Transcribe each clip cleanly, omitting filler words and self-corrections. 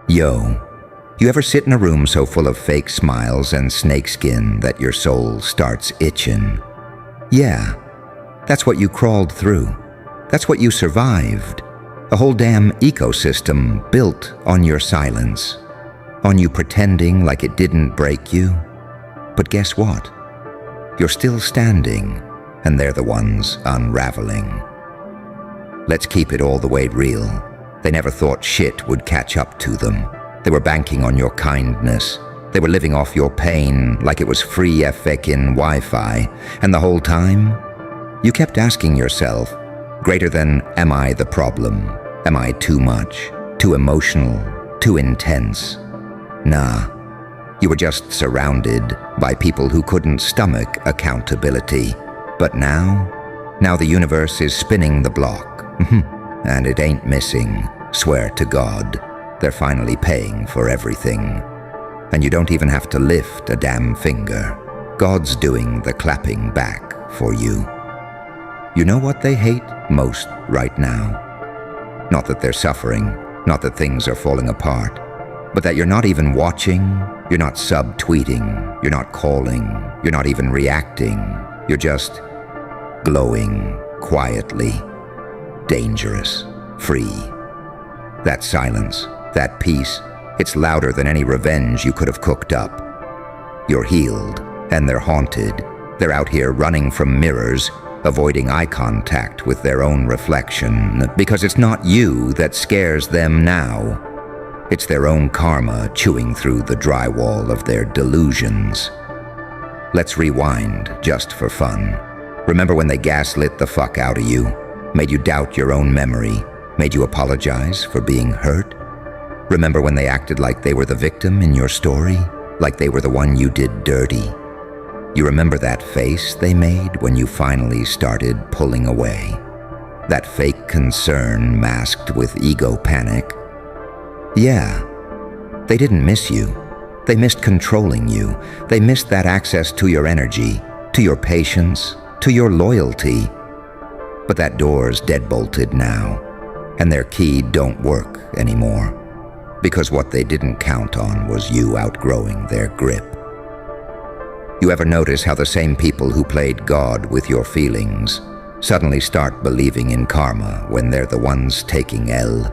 Yo, you ever sit in a room so full of fake smiles and snakeskin that your soul starts itching? Yeah, that's what you crawled through. That's what you survived. A whole damn ecosystem built on your silence, on you pretending like it didn't break you. But guess what? You're still standing, and they're the ones unraveling. Let's keep it all the way real. They never thought shit would catch up to them. They were banking on your kindness. They were living off your pain like it was free feckin' Wi-Fi. And the whole time, you kept asking yourself, greater than, am I the problem? Am I too much? Too emotional? Too intense? Nah. You were just surrounded by people who couldn't stomach accountability. But now the universe is spinning the block. And it ain't missing. Swear to God, they're finally paying for everything. And you don't even have to lift a damn finger. God's doing the clapping back for you. You know what they hate most right now? Not that they're suffering, not that things are falling apart, but that you're not even watching, you're not subtweeting, you're not calling, you're not even reacting. You're just glowing quietly, dangerous, free. That silence, that peace, it's louder than any revenge you could have cooked up. You're healed, and they're haunted. They're out here running from mirrors, avoiding eye contact with their own reflection, because it's not you that scares them now. It's their own karma chewing through the drywall of their delusions. Let's rewind, just for fun. Remember when they gaslit the fuck out of you, made you doubt your own memory, made you apologize for being hurt? Remember when they acted like they were the victim in your story, like they were the one you did dirty? You remember that face they made when you finally started pulling away? That fake concern masked with ego panic? Yeah, they didn't miss you. They missed controlling you. They missed that access to your energy, to your patience, to your loyalty. But that door's deadbolted now, and their key don't work anymore. Because what they didn't count on was you outgrowing their grip. You ever notice how the same people who played God with your feelings suddenly start believing in karma when they're the ones taking L?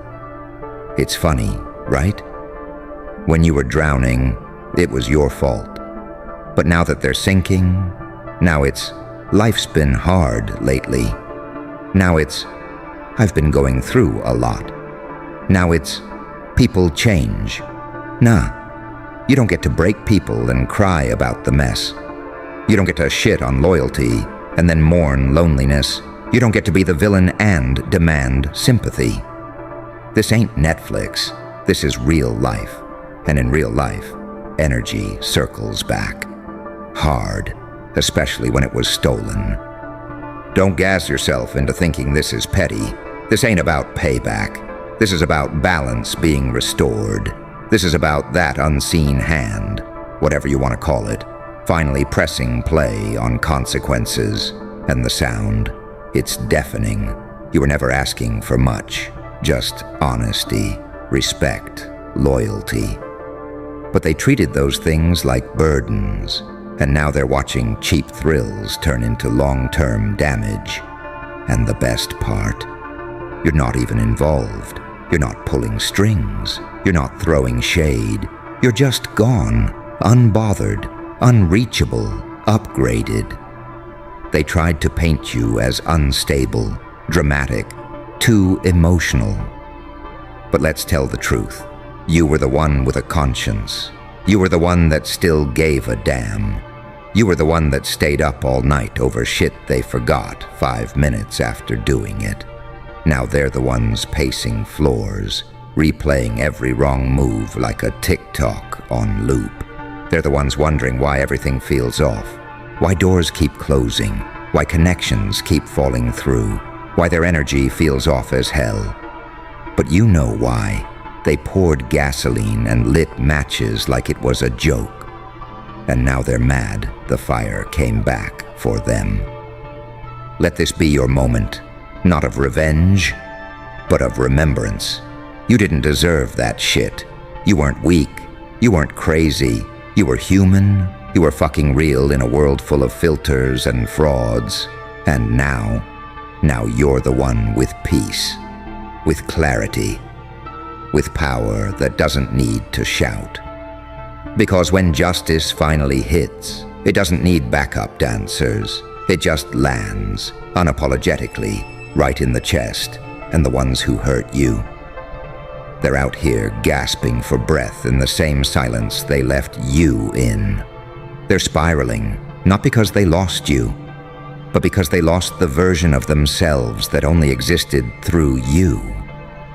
It's funny, right? When you were drowning, it was your fault. But now that they're sinking, now it's, life's been hard lately. Now it's, I've been going through a lot. Now it's, people change. Nah, you don't get to break people and cry about the mess. You don't get to shit on loyalty and then mourn loneliness. You don't get to be the villain and demand sympathy. This ain't Netflix. This is real life. And in real life, energy circles back. Hard, especially when it was stolen. Don't gas yourself into thinking this is petty. This ain't about payback. This is about balance being restored. This is about that unseen hand, whatever you want to call it, finally pressing play on consequences. And the sound, it's deafening. You were never asking for much, just honesty, respect, loyalty. But they treated those things like burdens, and now they're watching cheap thrills turn into long-term damage. And the best part, you're not even involved. You're not pulling strings. You're not throwing shade. You're just gone, unbothered, unreachable, upgraded. They tried to paint you as unstable, dramatic, too emotional. But let's tell the truth. You were the one with a conscience. You were the one that still gave a damn. You were the one that stayed up all night over shit they forgot 5 minutes after doing it. Now they're the ones pacing floors, replaying every wrong move like a TikTok on loop. They're the ones wondering why everything feels off, why doors keep closing, why connections keep falling through, why their energy feels off as hell. But you know why. They poured gasoline and lit matches like it was a joke. And now they're mad the fire came back for them. Let this be your moment, not of revenge, but of remembrance. You didn't deserve that shit. You weren't weak. You weren't crazy. You were human. You were fucking real in a world full of filters and frauds. And now you're the one with peace, with clarity, with power that doesn't need to shout. Because when justice finally hits, it doesn't need backup dancers. It just lands, unapologetically, right in the chest, and the ones who hurt you. They're out here gasping for breath in the same silence they left you in. They're spiraling, not because they lost you, but because they lost the version of themselves that only existed through you.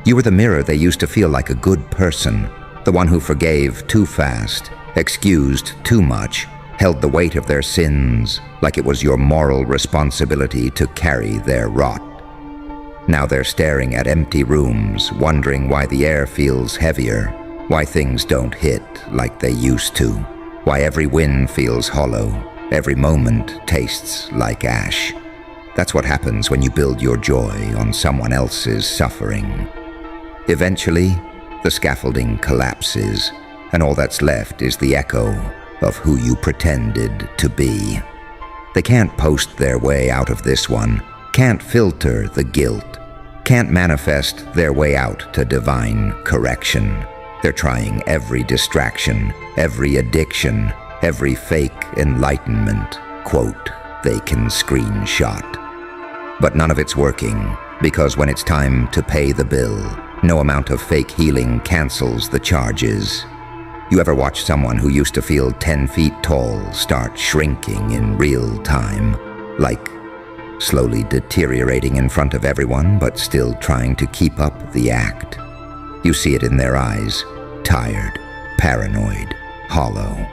You were the mirror they used to feel like a good person, the one who forgave too fast, excused too much, held the weight of their sins like it was your moral responsibility to carry their rot. Now they're staring at empty rooms, wondering why the air feels heavier, why things don't hit like they used to, why every win feels hollow, every moment tastes like ash. That's what happens when you build your joy on someone else's suffering. Eventually, the scaffolding collapses, and all that's left is the echo of who you pretended to be. They can't post their way out of this one, can't filter the guilt, can't manifest their way out to divine correction. They're trying every distraction, every addiction, every fake enlightenment quote they can screenshot. But none of it's working, because when it's time to pay the bill, no amount of fake healing cancels the charges. You ever watch someone who used to feel 10 feet tall start shrinking in real time, like slowly deteriorating in front of everyone but still trying to keep up the act? You see it in their eyes, tired, paranoid, hollow.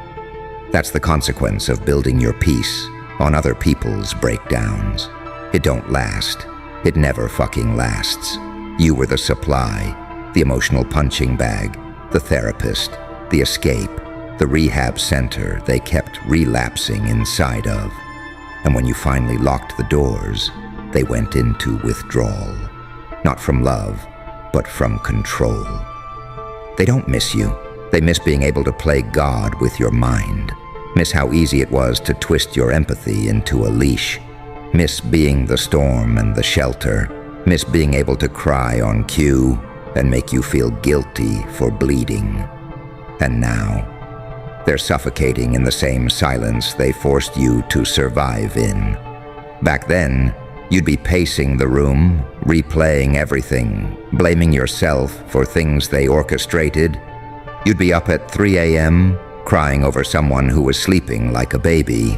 That's the consequence of building your peace on other people's breakdowns. It don't last. It never fucking lasts. You were the supply, the emotional punching bag, the therapist, the escape, the rehab center they kept relapsing inside of. And when you finally locked the doors, they went into withdrawal. Not from love, but from control. They don't miss you. They miss being able to play God with your mind. Miss how easy it was to twist your empathy into a leash. Miss being the storm and the shelter. Miss being able to cry on cue and make you feel guilty for bleeding. And now, they're suffocating in the same silence they forced you to survive in. Back then, you'd be pacing the room, replaying everything, blaming yourself for things they orchestrated. You'd be up at 3 a.m., crying over someone who was sleeping like a baby,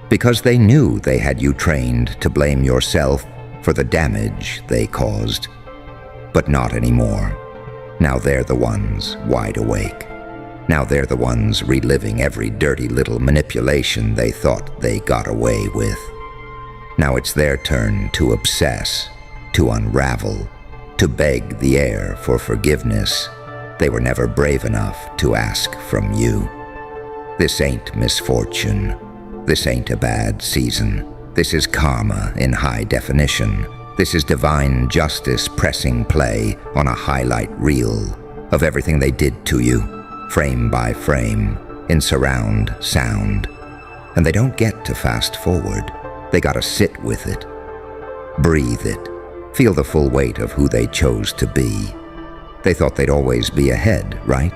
because they knew they had you trained to blame yourself for the damage they caused. But not anymore. Now they're the ones wide awake. Now they're the ones reliving every dirty little manipulation they thought they got away with. Now it's their turn to obsess, to unravel, to beg the air for forgiveness they were never brave enough to ask from you. This ain't misfortune. This ain't a bad season. This is karma in high definition. This is divine justice pressing play on a highlight reel of everything they did to you, frame by frame, in surround sound. And they don't get to fast forward. They gotta sit with it, breathe it, feel the full weight of who they chose to be. They thought they'd always be ahead, right?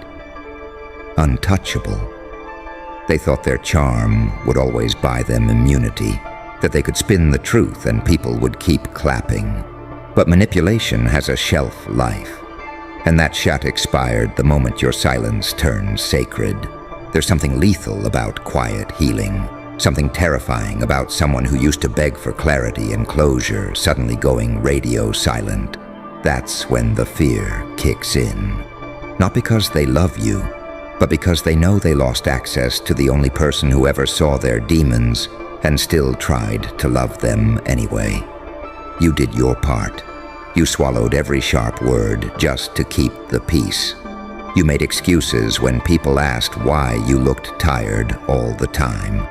Untouchable. They thought their charm would always buy them immunity, that they could spin the truth and people would keep clapping. But manipulation has a shelf life, and that shot expired the moment your silence turned sacred. There's something lethal about quiet healing, something terrifying about someone who used to beg for clarity and closure suddenly going radio silent. That's when the fear kicks in. Not because they love you, but because they know they lost access to the only person who ever saw their demons and still tried to love them anyway. You did your part. You swallowed every sharp word just to keep the peace. You made excuses when people asked why you looked tired all the time.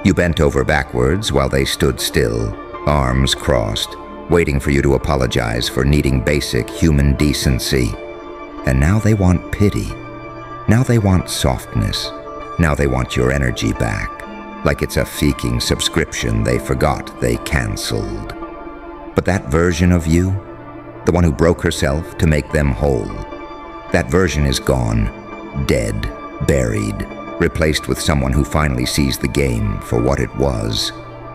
You bent over backwards while they stood still, arms crossed, waiting for you to apologize for needing basic human decency. And now they want pity, Now they want softness. Now they want your energy back, like it's a faking subscription they forgot they canceled. But that version of you, the one who broke herself to make them whole, that version is gone, dead, buried, replaced with someone who finally sees the game for what it was.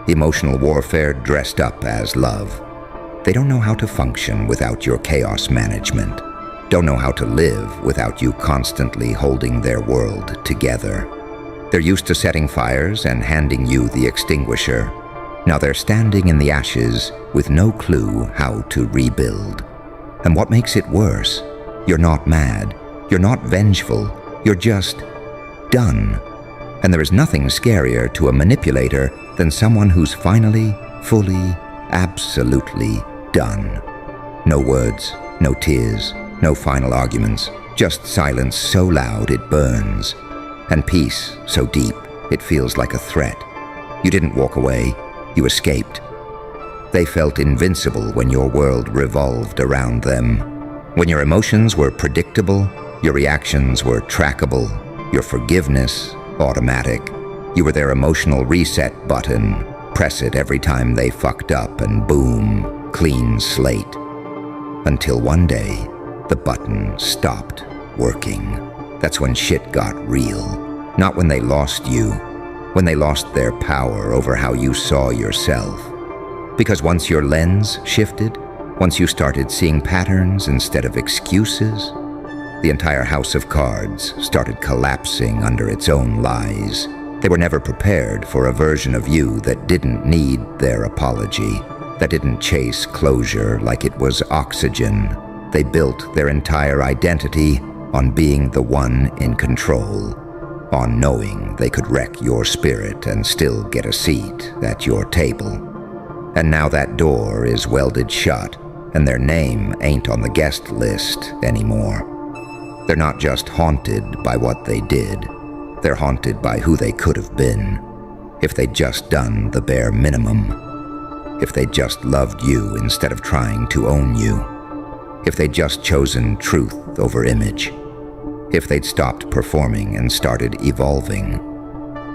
Emotional warfare dressed up as love. They don't know how to function without your chaos management. Don't know how to live without you constantly holding their world together. They're used to setting fires and handing you the extinguisher. Now they're standing in the ashes with no clue how to rebuild. And what makes it worse? You're not mad. You're not vengeful. You're just done. And there is nothing scarier to a manipulator than someone who's finally, fully, absolutely done. No words, no tears, no final arguments, just silence so loud it burns, and peace so deep it feels like a threat. You didn't walk away, you escaped. They felt invincible when your world revolved around them. When your emotions were predictable, your reactions were trackable, your forgiveness automatic. You were their emotional reset button. Press it every time they fucked up and boom, clean slate. Until one day, the button stopped working. That's when shit got real. Not when they lost you, when they lost their power over how you saw yourself. Because once your lens shifted, once you started seeing patterns instead of excuses, the entire house of cards started collapsing under its own lies. They were never prepared for a version of you that didn't need their apology, that didn't chase closure like it was oxygen. They built their entire identity on being the one in control, on knowing they could wreck your spirit and still get a seat at your table. And now that door is welded shut, and their name ain't on the guest list anymore. They're not just haunted by what they did. They're haunted by who they could have been, if they'd just done the bare minimum. If they'd just loved you instead of trying to own you. If they'd just chosen truth over image. If they'd stopped performing and started evolving.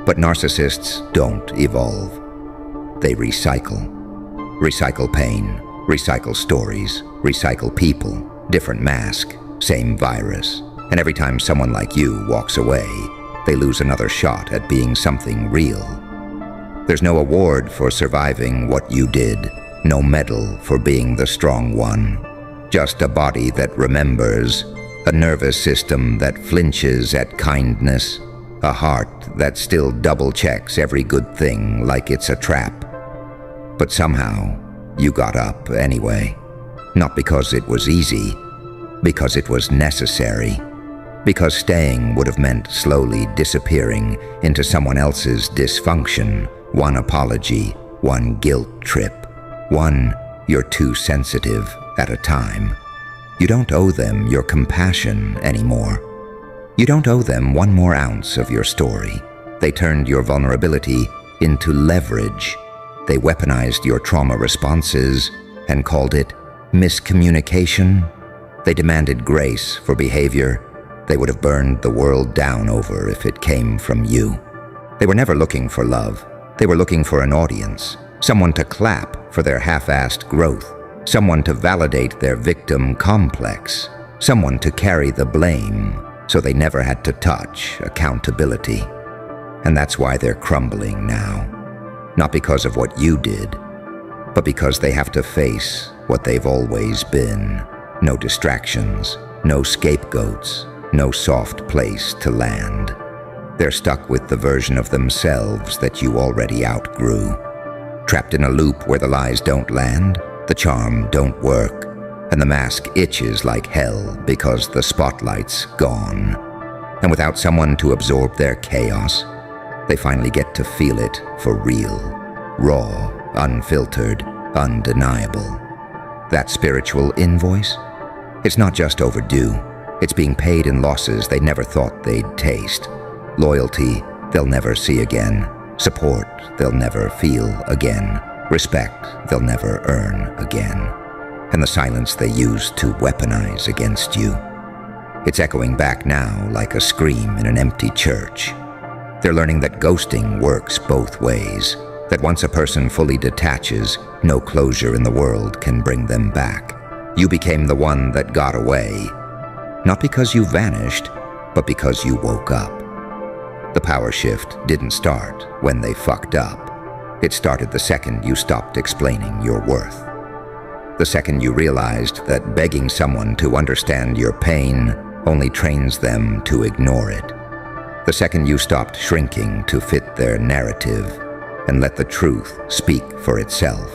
But narcissists don't evolve. They recycle. Recycle pain, recycle stories, recycle people, different mask, same virus. And every time someone like you walks away, they lose another shot at being something real. There's no award for surviving what you did, no medal for being the strong one. Just a body that remembers, a nervous system that flinches at kindness, a heart that still double-checks every good thing like it's a trap. But somehow, you got up anyway. Not because it was easy, because it was necessary. Because staying would have meant slowly disappearing into someone else's dysfunction, one apology, one guilt trip, one "you're too sensitive" at a time. You don't owe them your compassion anymore. You don't owe them one more ounce of your story. They turned your vulnerability into leverage. They weaponized your trauma responses and called it miscommunication. They demanded grace for behavior they would have burned the world down over if it came from you. They were never looking for love. They were looking for an audience, someone to clap for their half-assed growth, someone to validate their victim complex, someone to carry the blame so they never had to touch accountability. And that's why they're crumbling now. Not because of what you did, but because they have to face what they've always been. No distractions, no scapegoats, no soft place to land. They're stuck with the version of themselves that you already outgrew. Trapped in a loop where the lies don't land, the charm don't work, and the mask itches like hell because the spotlight's gone. And without someone to absorb their chaos, they finally get to feel it for real, raw, unfiltered, undeniable. That spiritual invoice? It's not just overdue. It's being paid in losses they never thought they'd taste. Loyalty they'll never see again. Support they'll never feel again. Respect they'll never earn again. And the silence they use to weaponize against you. It's echoing back now like a scream in an empty church. They're learning that ghosting works both ways, that once a person fully detaches, no closure in the world can bring them back. You became the one that got away, not because you vanished, but because you woke up. The power shift didn't start when they fucked up. It started the second you stopped explaining your worth. The second you realized that begging someone to understand your pain only trains them to ignore it. The second you stopped shrinking to fit their narrative and let the truth speak for itself.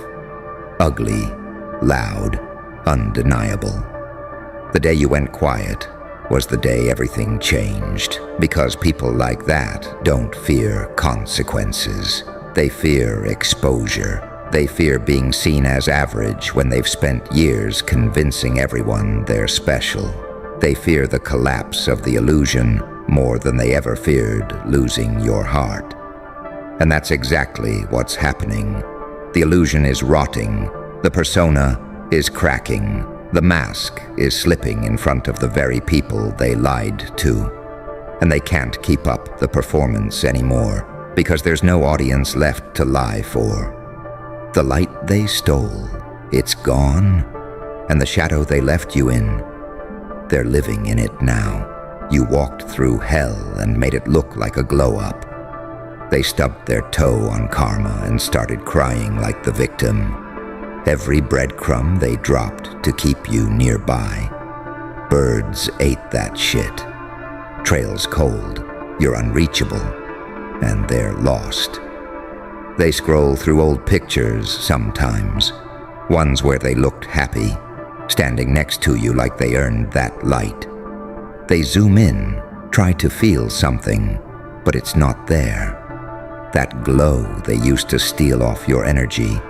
Ugly, loud, undeniable. The day you went quiet was the day everything changed, because people like that don't fear consequences. They fear exposure. They fear being seen as average when they've spent years convincing everyone they're special. They fear the collapse of the illusion more than they ever feared losing your heart. And that's exactly what's happening. The illusion is rotting. The persona is cracking. The mask is slipping in front of the very people they lied to. And they can't keep up the performance anymore because there's no audience left to lie for. The light they stole, it's gone, and the shadow they left you in, they're living in it now. You walked through hell and made it look like a glow-up. They stubbed their toe on karma and started crying like the victim. Every breadcrumb they dropped to keep you nearby. Birds ate that shit. Trail's cold, you're unreachable, and they're lost. They scroll through old pictures sometimes, ones where they looked happy, standing next to you like they earned that light. They zoom in, try to feel something, but it's not there. That glow they used to steal off your energy,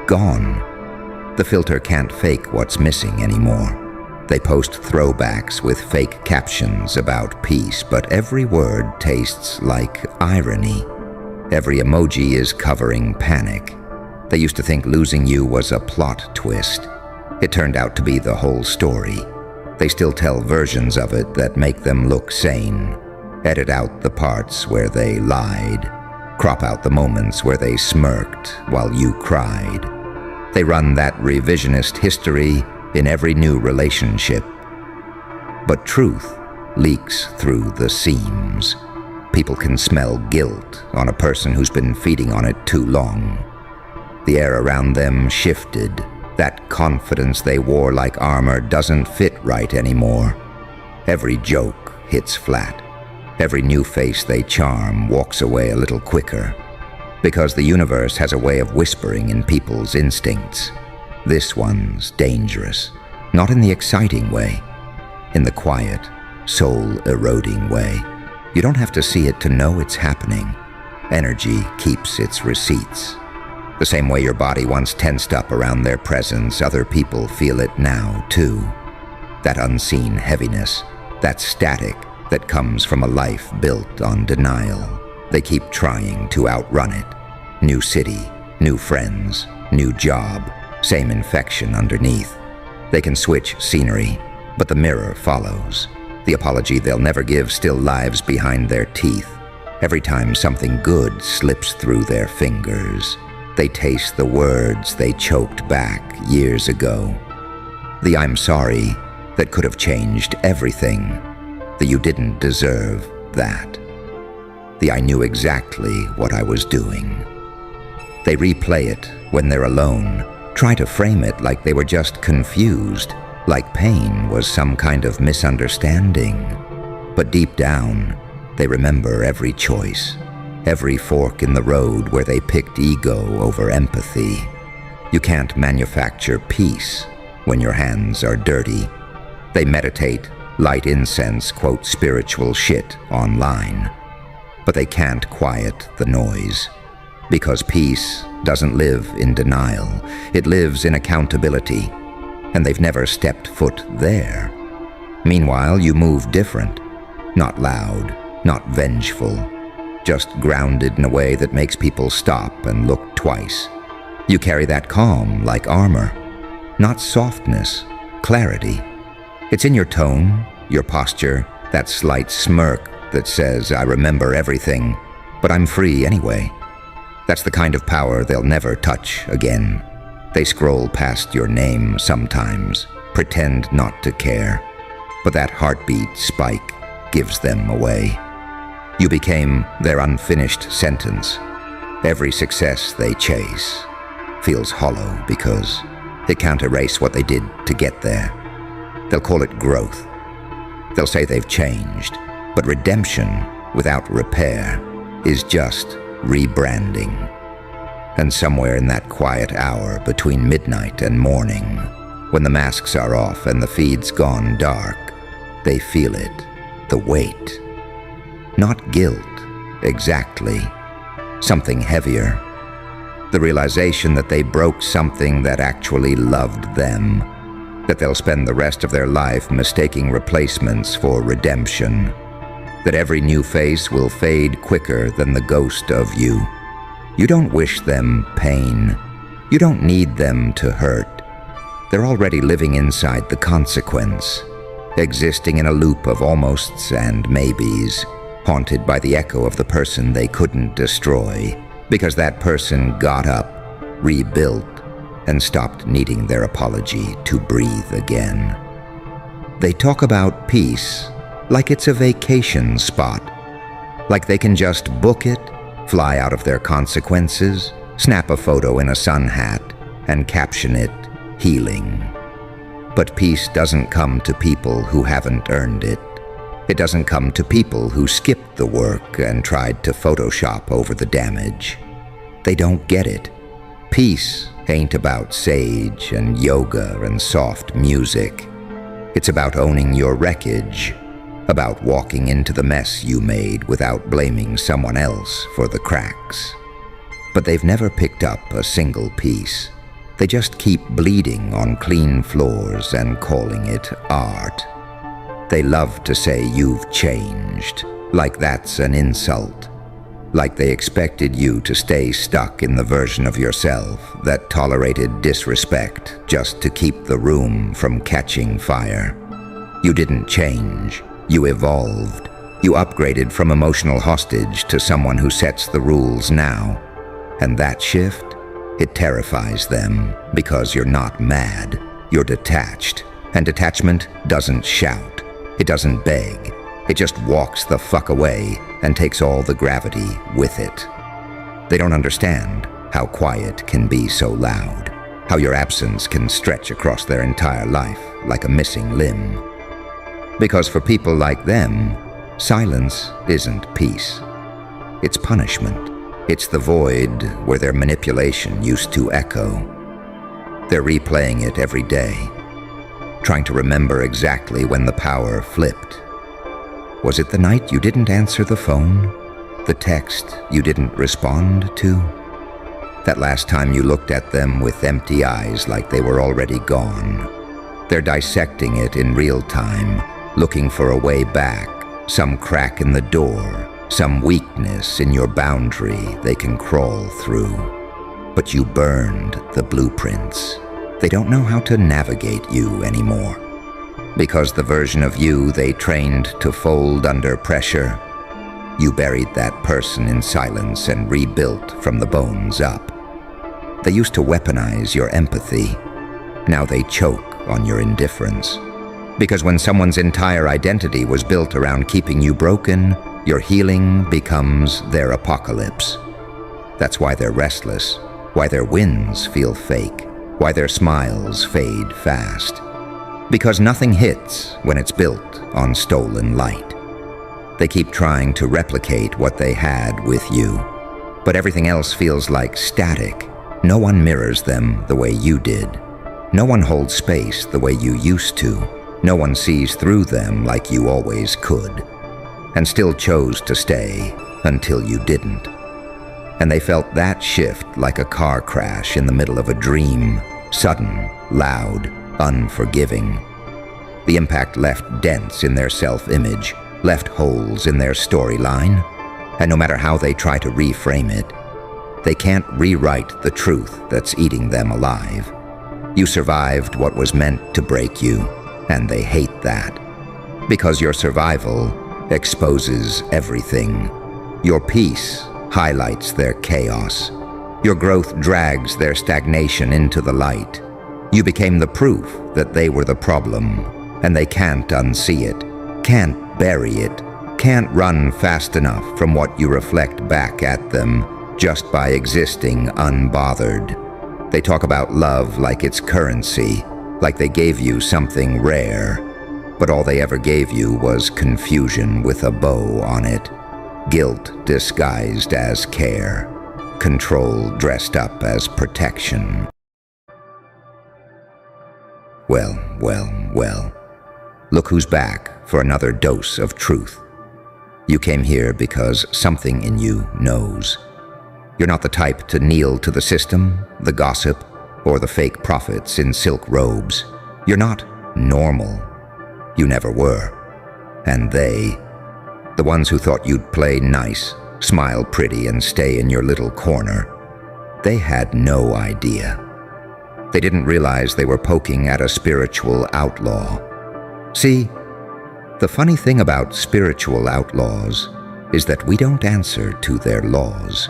gone. The filter can't fake what's missing anymore. They post throwbacks with fake captions about peace, but every word tastes like irony. Every emoji is covering panic. They used to think losing you was a plot twist. It turned out to be the whole story. They still tell versions of it that make them look sane. Edit out the parts where they lied. Crop out the moments where they smirked while you cried. They run that revisionist history in every new relationship. But truth leaks through the seams. People can smell guilt on a person who's been feeding on it too long. The air around them shifted. That confidence they wore like armor doesn't fit right anymore. Every joke hits flat. Every new face they charm walks away a little quicker. Because the universe has a way of whispering in people's instincts. This one's dangerous. Not in the exciting way. In the quiet, soul-eroding way. You don't have to see it to know it's happening. Energy keeps its receipts. The same way your body once tensed up around their presence, other people feel it now, too. That unseen heaviness, that static that comes from a life built on denial. They keep trying to outrun it. New city, new friends, new job, same infection underneath. They can switch scenery, but the mirror follows. The apology they'll never give still lives behind their teeth. Every time something good slips through their fingers, they taste the words they choked back years ago. The I'm sorry that could have changed everything. The you didn't deserve that. The I knew exactly what I was doing. They replay it when they're alone, try to frame it like they were just confused, like pain was some kind of misunderstanding. But deep down, they remember every choice, every fork in the road where they picked ego over empathy. You can't manufacture peace when your hands are dirty. They meditate, light incense, quote spiritual shit online. But they can't quiet the noise. Because peace doesn't live in denial. It lives in accountability. And they've never stepped foot there. Meanwhile, you move different. Not loud, not vengeful. Just grounded in a way that makes people stop and look twice. You carry that calm like armor. Not softness, clarity. It's in your tone, your posture, that slight smirk that says, I remember everything, but I'm free anyway. That's the kind of power they'll never touch again. They scroll past your name sometimes, pretend not to care, but that heartbeat spike gives them away. You became their unfinished sentence. Every success they chase feels hollow because it can't erase what they did to get there. They'll call it growth. They'll say they've changed, but redemption without repair is just rebranding. And somewhere in that quiet hour between midnight and morning, when the masks are off and the feed's gone dark, they feel it, the weight. Not guilt, exactly. Something heavier. The realization that they broke something that actually loved them, that they'll spend the rest of their life mistaking replacements for redemption, that every new face will fade quicker than the ghost of you. You don't wish them pain. You don't need them to hurt. They're already living inside the consequence, existing in a loop of almosts and maybes, haunted by the echo of the person they couldn't destroy, because that person got up, rebuilt, and stopped needing their apology to breathe again. They talk about peace like it's a vacation spot, like they can just book it, fly out of their consequences, snap a photo in a sun hat, and caption it, healing. But peace doesn't come to people who haven't earned it. It doesn't come to people who skipped the work and tried to Photoshop over the damage. They don't get it. Peace ain't about sage and yoga and soft music. It's about owning your wreckage, about walking into the mess you made without blaming someone else for the cracks. But they've never picked up a single piece. They just keep bleeding on clean floors and calling it art. They love to say you've changed, like that's an insult, like they expected you to stay stuck in the version of yourself that tolerated disrespect just to keep the room from catching fire. You didn't change, you evolved. You upgraded from emotional hostage to someone who sets the rules now. And that shift, it terrifies them because you're not mad, you're detached. And detachment doesn't shout. It doesn't beg. It just walks the fuck away and takes all the gravity with it. They don't understand how quiet can be so loud, how your absence can stretch across their entire life like a missing limb. Because for people like them, silence isn't peace. It's punishment. It's the void where their manipulation used to echo. They're replaying it every day, trying to remember exactly when the power flipped. Was it the night you didn't answer the phone? The text you didn't respond to? That last time you looked at them with empty eyes like they were already gone? They're dissecting it in real time, looking for a way back, some crack in the door, some weakness in your boundary they can crawl through. But you burned the blueprints. They don't know how to navigate you anymore. Because the version of you they trained to fold under pressure, you buried that person in silence and rebuilt from the bones up. They used to weaponize your empathy. Now they choke on your indifference. Because when someone's entire identity was built around keeping you broken, your healing becomes their apocalypse. That's why they're restless, why their wins feel fake, why their smiles fade fast. Because nothing hits when it's built on stolen light. They keep trying to replicate what they had with you, but everything else feels like static. No one mirrors them the way you did. No one holds space the way you used to. No one sees through them like you always could, and still chose to stay until you didn't. And they felt that shift like a car crash in the middle of a dream, sudden, loud, unforgiving. The impact left dents in their self-image, left holes in their storyline, and no matter how they try to reframe it, they can't rewrite the truth that's eating them alive. You survived what was meant to break you, and they hate that. Because your survival exposes everything. Your peace highlights their chaos. Your growth drags their stagnation into the light. You became the proof that they were the problem, and they can't unsee it, can't bury it, can't run fast enough from what you reflect back at them just by existing unbothered. They talk about love like it's currency, like they gave you something rare, but all they ever gave you was confusion with a bow on it, guilt disguised as care, control dressed up as protection. Well, well, well. Look who's back for another dose of truth. You came here because something in you knows. You're not the type to kneel to the system, the gossip, or the fake prophets in silk robes. You're not normal. You never were. And they, the ones who thought you'd play nice, smile pretty, and stay in your little corner, they had no idea. They didn't realize they were poking at a spiritual outlaw. See, the funny thing about spiritual outlaws is that we don't answer to their laws.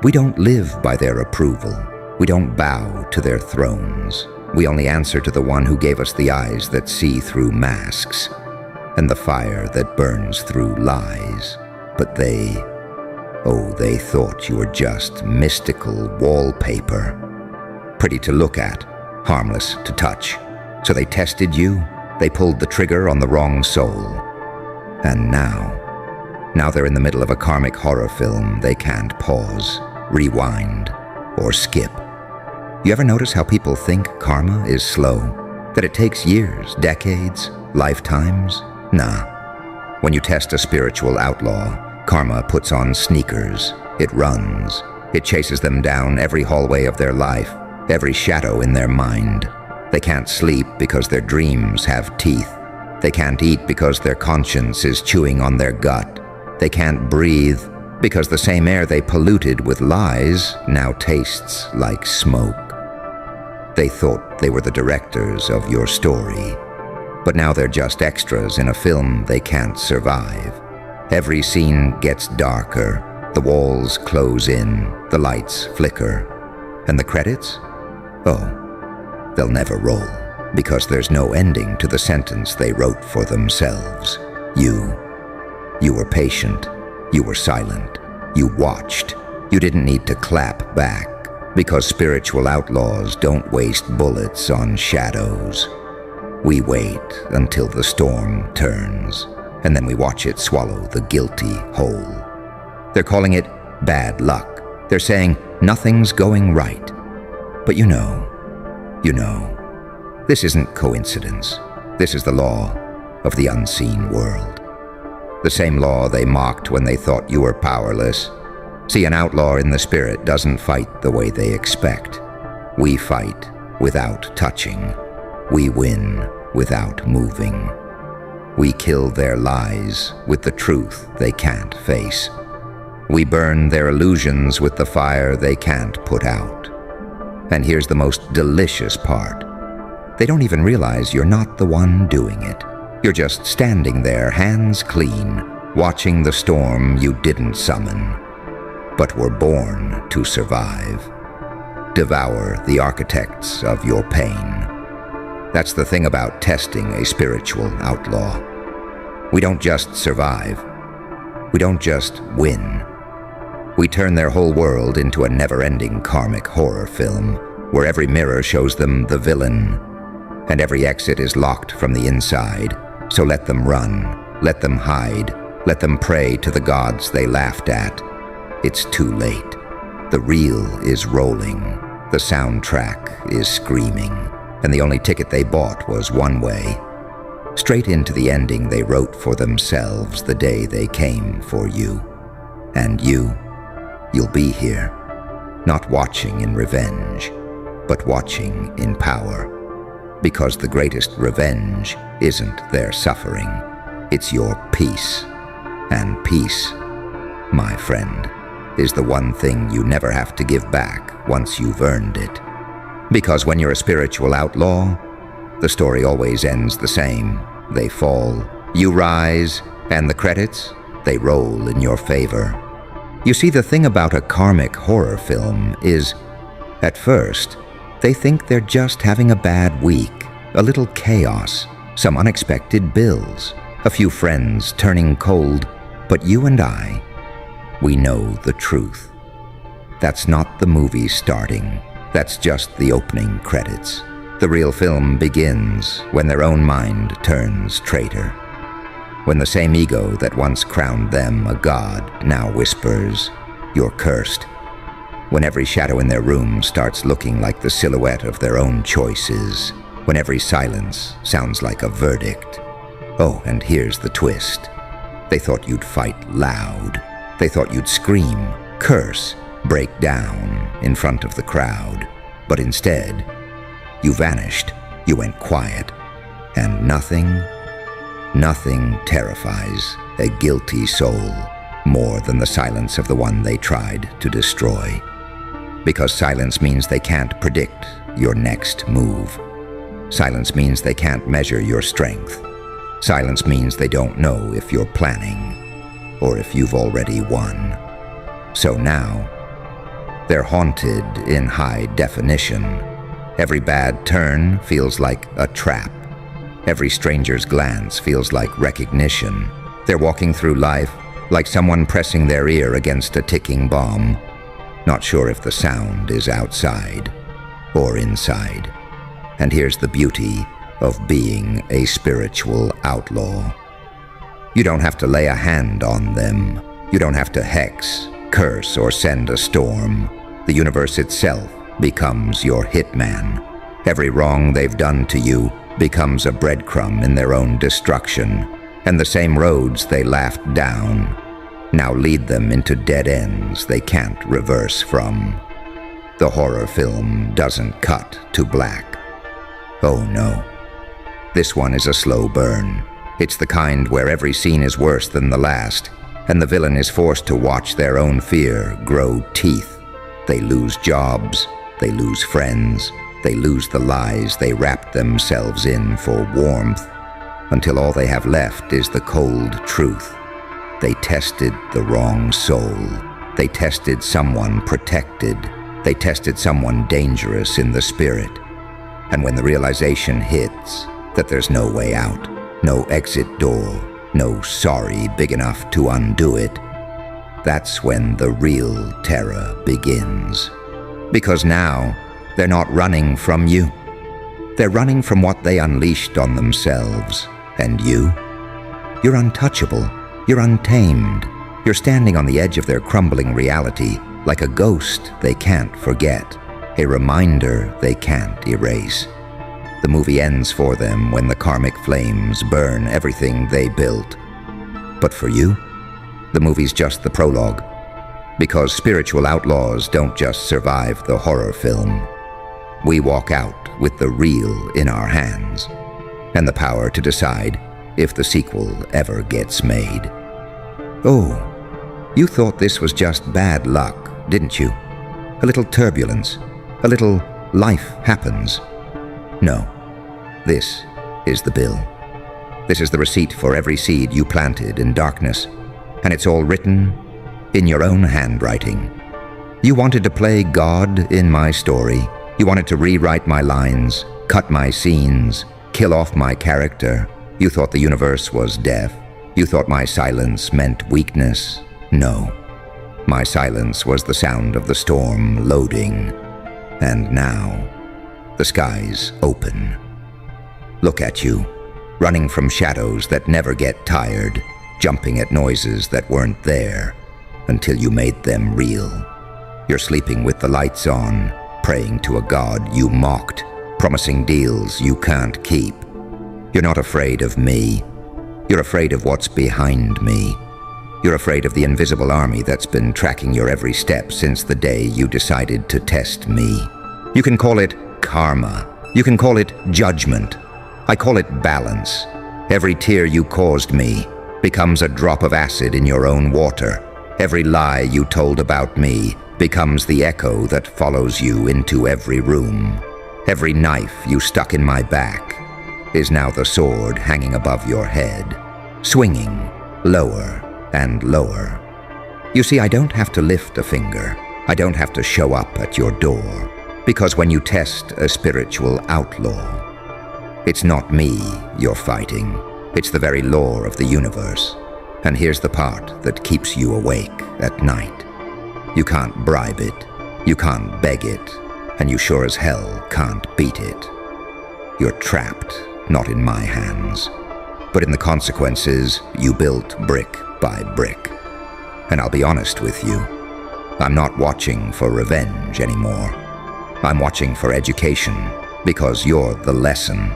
We don't live by their approval. We don't bow to their thrones. We only answer to the one who gave us the eyes that see through masks and the fire that burns through lies. But they thought you were just mystical wallpaper. Pretty to look at, harmless to touch. So they tested you, they pulled the trigger on the wrong soul. And now they're in the middle of a karmic horror film they can't pause, rewind, or skip. You ever notice how people think karma is slow? That it takes years, decades, lifetimes? Nah. When you test a spiritual outlaw, karma puts on sneakers. It runs. It chases them down every hallway of their life, every shadow in their mind. They can't sleep because their dreams have teeth. They can't eat because their conscience is chewing on their gut. They can't breathe because the same air they polluted with lies now tastes like smoke. They thought they were the directors of your story, but now they're just extras in a film they can't survive. Every scene gets darker, the walls close in, the lights flicker, and the credits? Oh, they'll never roll, because there's no ending to the sentence they wrote for themselves. You were patient, you were silent, you watched, you didn't need to clap back, because spiritual outlaws don't waste bullets on shadows. We wait until the storm turns, and then we watch it swallow the guilty whole. They're calling it bad luck. They're saying nothing's going right. But you know, this isn't coincidence. This is the law of the unseen world. The same law they mocked when they thought you were powerless. See, an outlaw in the spirit doesn't fight the way they expect. We fight without touching. We win without moving. We kill their lies with the truth they can't face. We burn their illusions with the fire they can't put out. And here's the most delicious part. They don't even realize you're not the one doing it. You're just standing there, hands clean, watching the storm you didn't summon, but were born to survive. Devour the architects of your pain. That's the thing about testing a spiritual outlaw. We don't just survive. We don't just win. We turn their whole world into a never-ending karmic horror film, where every mirror shows them the villain, and every exit is locked from the inside. So let them run, let them hide, let them pray to the gods they laughed at. It's too late. The reel is rolling, the soundtrack is screaming, and the only ticket they bought was one way, straight into the ending they wrote for themselves the day they came for you. And you'll be here, not watching in revenge, but watching in power. Because the greatest revenge isn't their suffering, it's your peace. And peace, my friend, is the one thing you never have to give back once you've earned it. Because when you're a spiritual outlaw, the story always ends the same. They fall, You rise, and the credits, they roll in your favor. You see, the thing about a karmic horror film is, at first, they think they're just having a bad week, a little chaos, some unexpected bills, a few friends turning cold, but you and I, we know the truth. That's not the movie starting. That's just the opening credits. The real film begins when their own mind turns traitor. When the same ego that once crowned them a god now whispers, "You're cursed." When every shadow in their room starts looking like the silhouette of their own choices. When every silence sounds like a verdict. Oh, and here's the twist. They thought you'd fight loud. They thought you'd scream, curse, break down in front of the crowd. But instead, you vanished, you went quiet, and nothing terrifies a guilty soul more than the silence of the one they tried to destroy. Because silence means they can't predict your next move. Silence means they can't measure your strength. Silence means they don't know if you're planning or if you've already won. So now, they're haunted in high definition. Every bad turn feels like a trap. Every stranger's glance feels like recognition. They're walking through life like someone pressing their ear against a ticking bomb, not sure if the sound is outside or inside. And here's the beauty of being a spiritual outlaw. You don't have to lay a hand on them. You don't have to hex, curse, or send a storm. The universe itself becomes your hitman. Every wrong they've done to you becomes a breadcrumb in their own destruction, and the same roads they laughed down now lead them into dead ends they can't reverse from. The horror film doesn't cut to black. Oh no. This one is a slow burn. It's the kind where every scene is worse than the last, and the villain is forced to watch their own fear grow teeth. They lose jobs, they lose friends, they lose the lies they wrapped themselves in for warmth, until all they have left is the cold truth. They tested the wrong soul. They tested someone protected. They tested someone dangerous in the spirit. And when the realization hits that there's no way out, no exit door, no sorry big enough to undo it, that's when the real terror begins. Because now, they're not running from you. They're running from what they unleashed on themselves. And you? You're untouchable. You're untamed. You're standing on the edge of their crumbling reality, like a ghost they can't forget, a reminder they can't erase. The movie ends for them when the karmic flames burn everything they built. But for you, the movie's just the prologue. Because spiritual outlaws don't just survive the horror film. We walk out with the real in our hands, and the power to decide if the sequel ever gets made. Oh, you thought this was just bad luck, didn't you? A little turbulence, a little life happens. No, this is the bill. This is the receipt for every seed you planted in darkness, and it's all written in your own handwriting. You wanted to play God in my story. You wanted to rewrite my lines, cut my scenes, kill off my character. You thought the universe was deaf. You thought my silence meant weakness. No. My silence was the sound of the storm loading. And now, the skies open. Look at you, running from shadows that never get tired, jumping at noises that weren't there, until you made them real. You're sleeping with the lights on, praying to a god you mocked, promising deals you can't keep. You're not afraid of me. You're afraid of what's behind me. You're afraid of the invisible army that's been tracking your every step since the day you decided to test me. You can call it karma. You can call it judgment. I call it balance. Every tear you caused me becomes a drop of acid in your own water. Every lie you told about me becomes the echo that follows you into every room. Every knife you stuck in my back is now the sword hanging above your head. swinging lower and lower. You see, I don't have to lift a finger. I don't have to show up at your door, because when you test a spiritual outlaw, it's not me you're fighting. It's the very law of the universe. And here's the part that keeps you awake at night. You can't bribe it, you can't beg it, and you sure as hell can't beat it. You're trapped, not in my hands, but in the consequences you built brick by brick. And I'll be honest with you, I'm not watching for revenge anymore. I'm watching for education, because you're the lesson.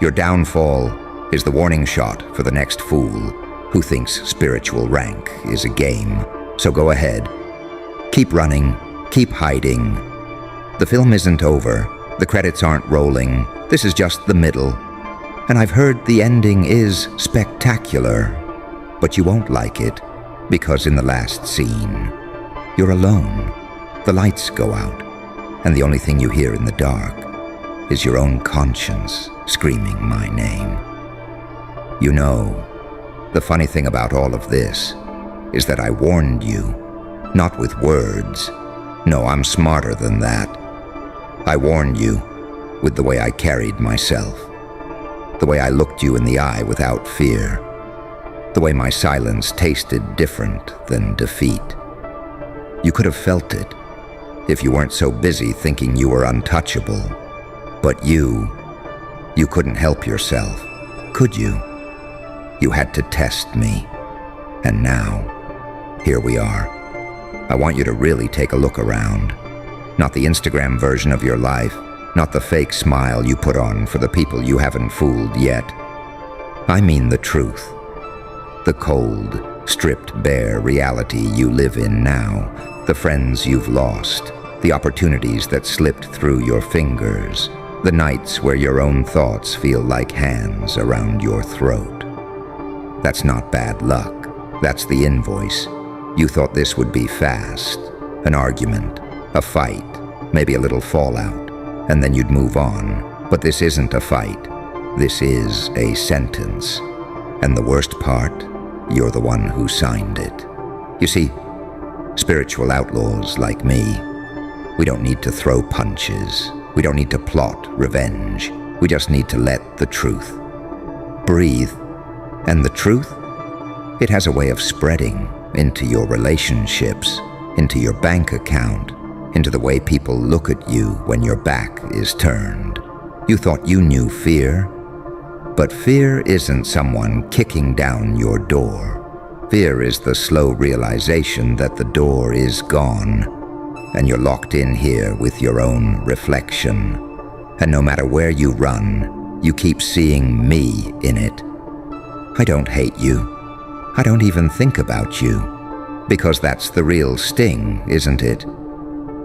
Your downfall is the warning shot for the next fool who thinks spiritual rank is a game. So go ahead. Keep running, keep hiding. The film isn't over, the credits aren't rolling, this is just the middle. And I've heard the ending is spectacular, but you won't like it, because in the last scene, you're alone. The lights go out, and the only thing you hear in the dark is your own conscience screaming my name. You know, the funny thing about all of this is that I warned you, not with words. No, I'm smarter than that. I warned you with the way I carried myself, the way I looked you in the eye without fear, the way my silence tasted different than defeat. You could have felt it if you weren't so busy thinking you were untouchable. But you couldn't help yourself, could you? You had to test me. And now, here we are. I want you to really take a look around. Not the Instagram version of your life, not the fake smile you put on for the people you haven't fooled yet. I mean the truth. The cold, stripped bare reality you live in now, the friends you've lost, the opportunities that slipped through your fingers, the nights where your own thoughts feel like hands around your throat. That's not bad luck. That's the invoice. You thought this would be fast, an argument, a fight, maybe a little fallout, and then you'd move on. But this isn't a fight. This is a sentence. And the worst part, you're the one who signed it. You see, spiritual outlaws like me, we don't need to throw punches. We don't need to plot revenge. We just need to let the truth breathe. And the truth? It has a way of spreading into your relationships, into your bank account, into the way people look at you when your back is turned. You thought you knew fear, but fear isn't someone kicking down your door. Fear is the slow realization that the door is gone, and you're locked in here with your own reflection. And no matter where you run, you keep seeing me in it. I don't hate you. I don't even think about you, because that's the real sting, isn't it?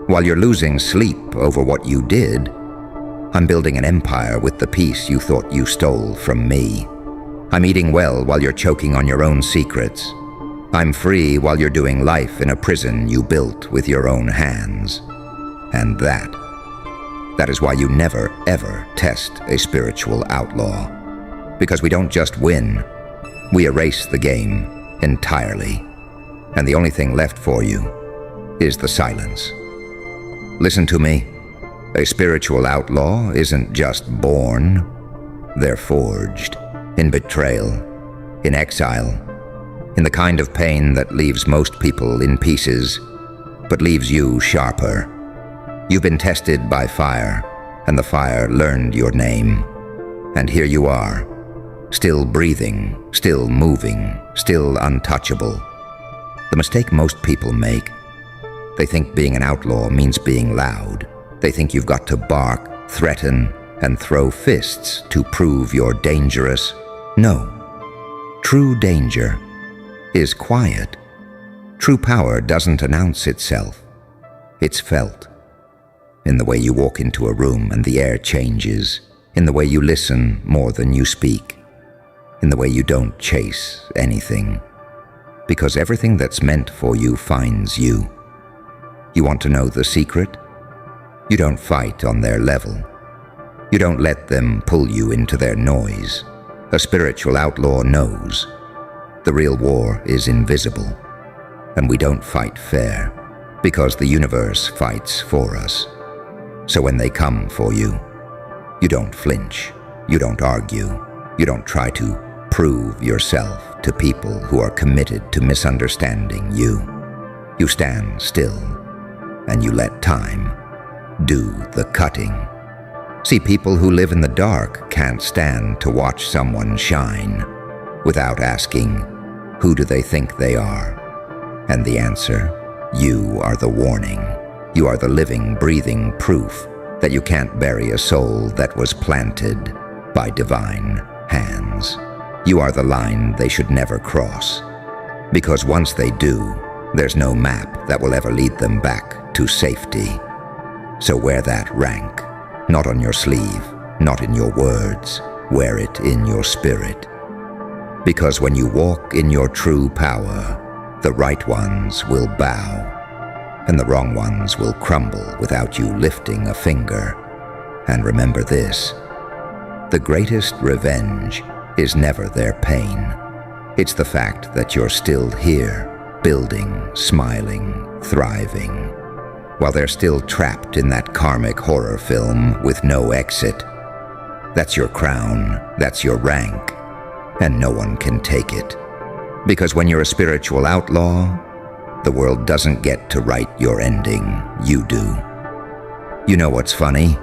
While you're losing sleep over what you did, I'm building an empire with the peace you thought you stole from me. I'm eating well while you're choking on your own secrets. I'm free while you're doing life in a prison you built with your own hands. And that is why you never, ever test a spiritual outlaw. Because we don't just win, we erase the game entirely. And the only thing left for you is the silence. Listen to me. A spiritual outlaw isn't just born. They're forged in betrayal, in exile, in the kind of pain that leaves most people in pieces, but leaves you sharper. You've been tested by fire, and the fire learned your name. And here you are, still breathing, still moving, still untouchable. The mistake most people make, they think being an outlaw means being loud. They think you've got to bark, threaten, and throw fists to prove you're dangerous. No. True danger is quiet. True power doesn't announce itself. It's felt. In the way you walk into a room and the air changes, in the way you listen more than you speak, in the way you don't chase anything, because everything that's meant for you finds you. You want to know the secret? You don't fight on their level. You don't let them pull you into their noise. A spiritual outlaw knows the real war is invisible, and we don't fight fair because the universe fights for us. So when they come for you, you don't flinch, you don't argue, you don't try to prove yourself to people who are committed to misunderstanding you. You stand still, and you let time do the cutting. See, people who live in the dark can't stand to watch someone shine without asking, who do they think they are? And the answer, you are the warning. You are the living, breathing proof that you can't bury a soul that was planted by divine hands. You are the line they should never cross, because once they do, there's no map that will ever lead them back to safety. So wear that rank, not on your sleeve, not in your words, wear it in your spirit. Because when you walk in your true power, the right ones will bow, and the wrong ones will crumble without you lifting a finger. And remember this, the greatest revenge is never their pain. It's the fact that you're still here, building, smiling, thriving, while they're still trapped in that karmic horror film with no exit. That's your crown, that's your rank, and no one can take it. Because when you're a spiritual outlaw, the world doesn't get to write your ending, you do. You know what's funny?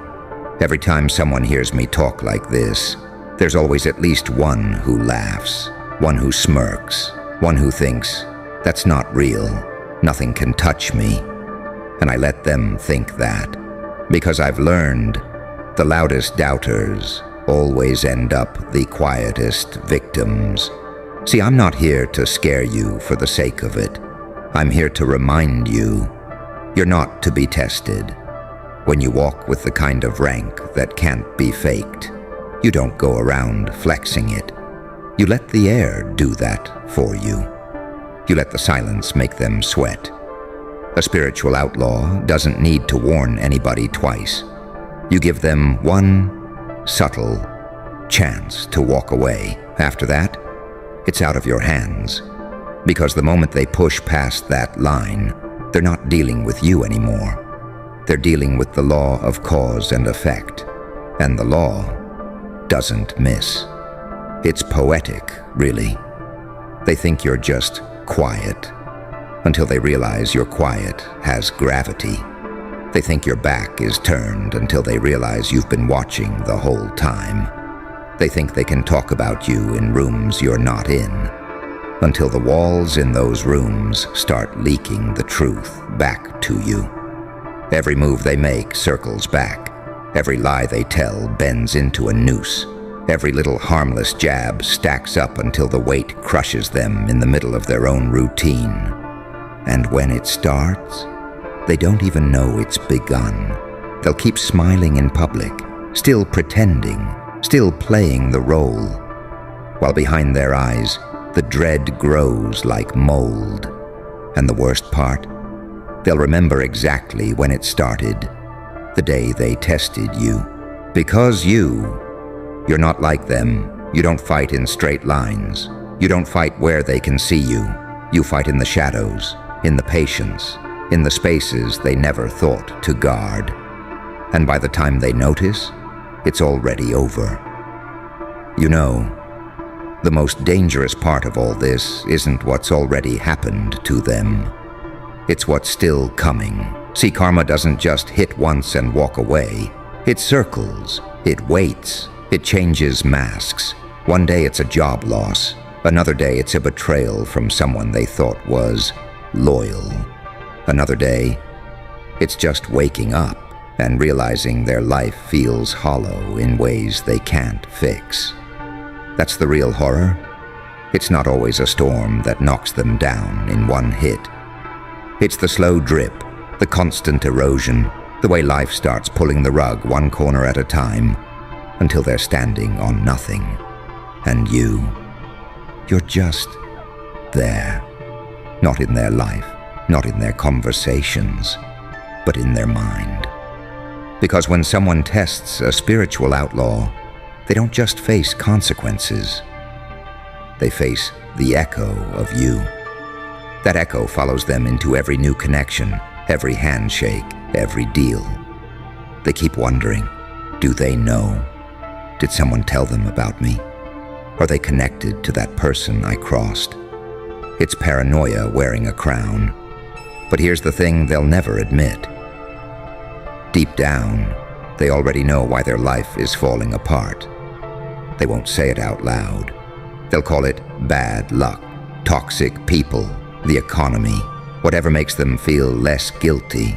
Every time someone hears me talk like this, there's always at least one who laughs, one who smirks, one who thinks, that's not real, nothing can touch me. And I let them think that, because I've learned the loudest doubters always end up the quietest victims. See, I'm not here to scare you for the sake of it. I'm here to remind you, you're not to be tested. When you walk with the kind of rank that can't be faked, you don't go around flexing it. You let the air do that for you. You let the silence make them sweat. A spiritual outlaw doesn't need to warn anybody twice. You give them one subtle chance to walk away. After that, it's out of your hands. Because the moment they push past that line, they're not dealing with you anymore. They're dealing with the law of cause and effect. And the law doesn't miss. It's poetic, really. They think you're just quiet, until they realize your quiet has gravity. They think your back is turned until they realize you've been watching the whole time. They think they can talk about you in rooms you're not in, until the walls in those rooms start leaking the truth back to you. Every move they make circles back. Every lie they tell bends into a noose. Every little harmless jab stacks up until the weight crushes them in the middle of their own routine. And when it starts, they don't even know it's begun. They'll keep smiling in public, still pretending, still playing the role, while behind their eyes, the dread grows like mold. And the worst part, they'll remember exactly when it started, the day they tested you. Because you're not like them. You don't fight in straight lines. You don't fight where they can see you. You fight in the shadows, in the patience, in the spaces they never thought to guard. And by the time they notice, it's already over. You know, the most dangerous part of all this isn't what's already happened to them. It's what's still coming. See, karma doesn't just hit once and walk away. It circles, it waits, it changes masks. One day it's a job loss. Another day it's a betrayal from someone they thought was loyal. Another day, it's just waking up and realizing their life feels hollow in ways they can't fix. That's the real horror. It's not always a storm that knocks them down in one hit. It's the slow drip, the constant erosion, the way life starts pulling the rug one corner at a time until they're standing on nothing. And you're just there. Not in their life, not in their conversations, but in their mind. Because when someone tests a spiritual outlaw, They don't just face consequences. They face the echo of you. That echo follows them into every new connection, every handshake, every deal. They keep wondering, do they know? Did someone tell them about me? Are they connected to that person I crossed? It's paranoia wearing a crown. But here's the thing they'll never admit. Deep down, they already know why their life is falling apart. They won't say it out loud. They'll call it bad luck, toxic people, the economy, whatever makes them feel less guilty.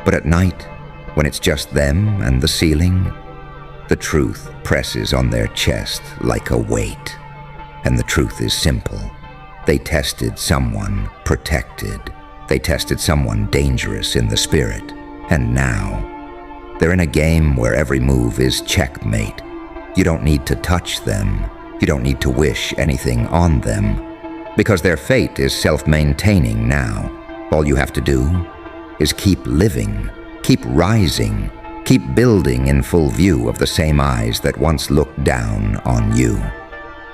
But at night, when it's just them and the ceiling, the truth presses on their chest like a weight. And the truth is simple. They tested someone protected. They tested someone dangerous in the spirit. And now, they're in a game where every move is checkmate. You don't need to touch them. You don't need to wish anything on them. Because their fate is self-maintaining now. All you have to do is keep living, keep rising, keep building in full view of the same eyes that once looked down on you.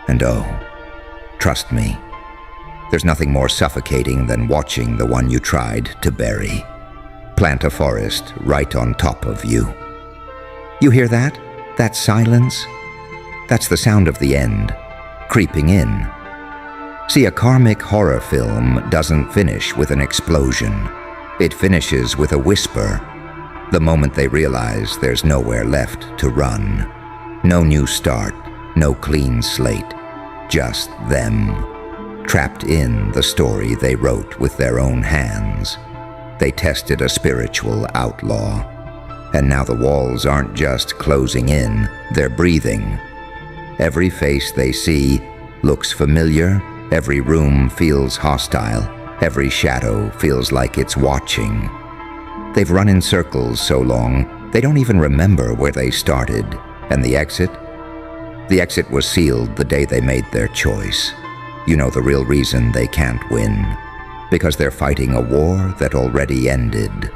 And oh, trust me, there's nothing more suffocating than watching the one you tried to bury plant a forest right on top of you. You hear that? That silence? That's the sound of the end, creeping in. See, a karmic horror film doesn't finish with an explosion. It finishes with a whisper, the moment they realize there's nowhere left to run. No new start, no clean slate, just them, trapped in the story they wrote with their own hands. They tested a spiritual outlaw, and now the walls aren't just closing in, they're breathing. Every face they see looks familiar, every room feels hostile, every shadow feels like it's watching. They've run in circles so long, they don't even remember where they started. And the exit? The exit was sealed the day they made their choice. You know the real reason they can't win. Because they're fighting a war that already ended.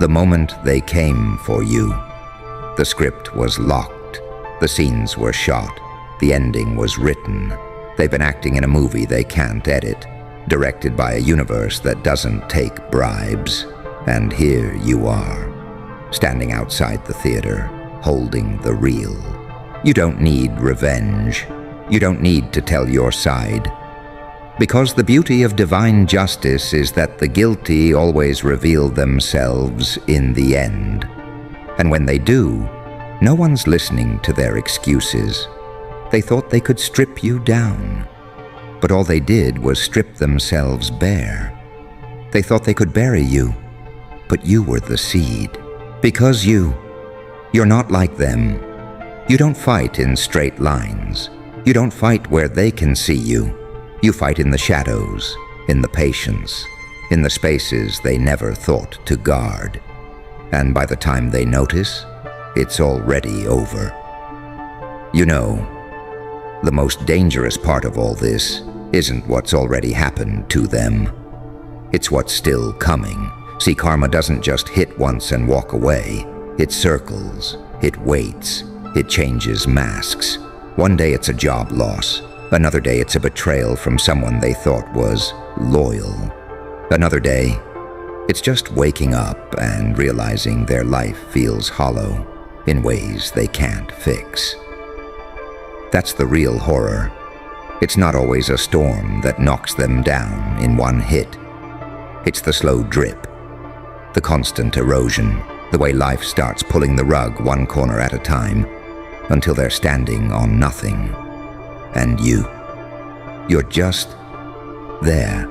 The moment they came for you, the script was locked, the scenes were shot, the ending was written. They've been acting in a movie they can't edit, directed by a universe that doesn't take bribes. And here you are, standing outside the theater, holding the reel. You don't need revenge. You don't need to tell your side. Because the beauty of divine justice is that the guilty always reveal themselves in the end. And when they do, no one's listening to their excuses. They thought they could strip you down, but all they did was strip themselves bare. They thought they could bury you, but you were the seed. Because you're not like them. You don't fight in straight lines. You don't fight where they can see you. You fight in the shadows, in the patience, in the spaces they never thought to guard. And by the time they notice, it's already over. You know, the most dangerous part of all this isn't what's already happened to them. It's what's still coming. See, karma doesn't just hit once and walk away. It circles, it waits, it changes masks. One day it's a job loss. Another day it's a betrayal from someone they thought was loyal. Another day, it's just waking up and realizing their life feels hollow in ways they can't fix. That's the real horror. It's not always a storm that knocks them down in one hit. It's the slow drip, the constant erosion, the way life starts pulling the rug one corner at a time until they're standing on nothing. And you're just there,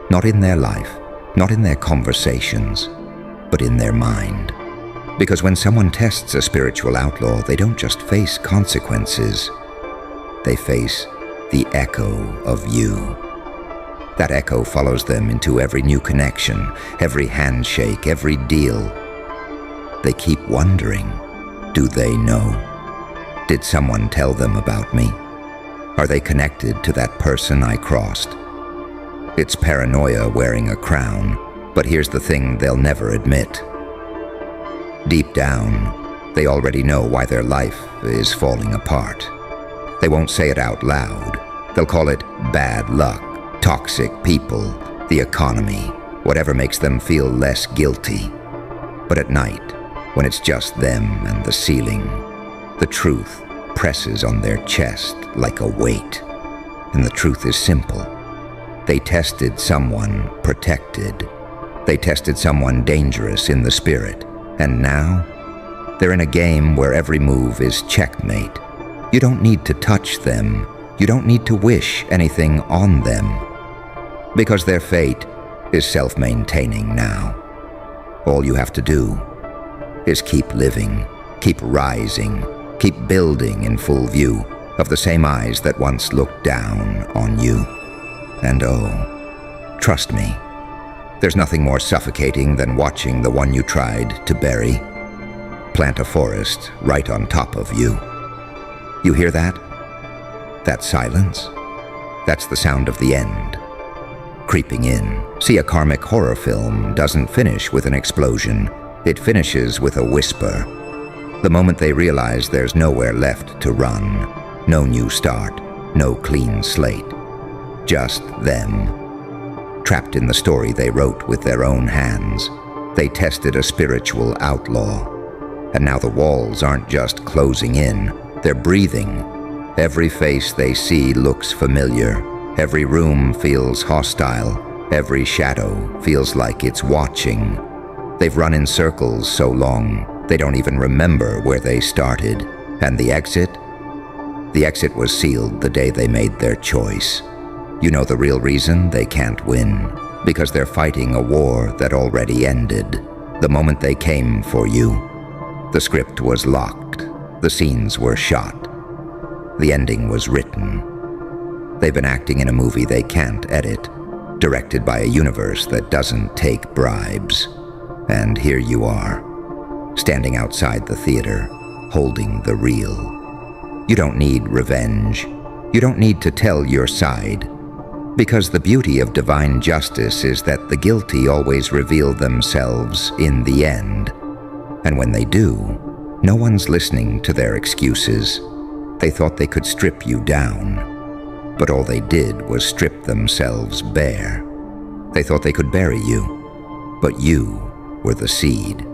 not in their life, not in their conversations, but in their mind. Because when someone tests a spiritual outlaw, they don't just face consequences, they face the echo of you. That echo follows them into every new connection, every handshake, every deal. They keep wondering, do they know? Did someone tell them about me? Are they connected to that person I crossed? It's paranoia wearing a crown, but here's the thing they'll never admit. Deep down, They already know why their life is falling apart. They won't say it out loud. They'll call it bad luck, toxic people, the economy, whatever makes them feel less guilty. But at night, when it's just them and the ceiling, the truth presses on their chest like a weight. And the truth is simple. They tested someone protected. They tested someone dangerous in the spirit. And now, they're in a game where every move is checkmate. You don't need to touch them. You don't need to wish anything on them. Because their fate is self-maintaining now. All you have to do is keep living, keep rising, keep building in full view of the same eyes that once looked down on you. And oh, trust me, there's nothing more suffocating than watching the one you tried to bury plant a forest right on top of you. You hear that? That silence? That's the sound of the end. Creeping in. See, a karmic horror film doesn't finish with an explosion. It finishes with a whisper. The moment they realize there's nowhere left to run, no new start, no clean slate. Just them. Trapped in the story they wrote with their own hands. They tested a spiritual outlaw. And now the walls aren't just closing in, they're breathing. Every face they see looks familiar. Every room feels hostile. Every shadow feels like it's watching. They've run in circles so long, they don't even remember where they started. And the exit? The exit was sealed the day they made their choice. You know the real reason they can't win? Because they're fighting a war that already ended, the moment they came for you. The script was locked. The scenes were shot. The ending was written. They've been acting in a movie they can't edit, directed by a universe that doesn't take bribes. And here you are, standing outside the theater, holding the reel. You don't need revenge. You don't need to tell your side. Because the beauty of divine justice is that the guilty always reveal themselves in the end. And when they do, no one's listening to their excuses. They thought they could strip you down, but all they did was strip themselves bare. They thought they could bury you, but you were the seed.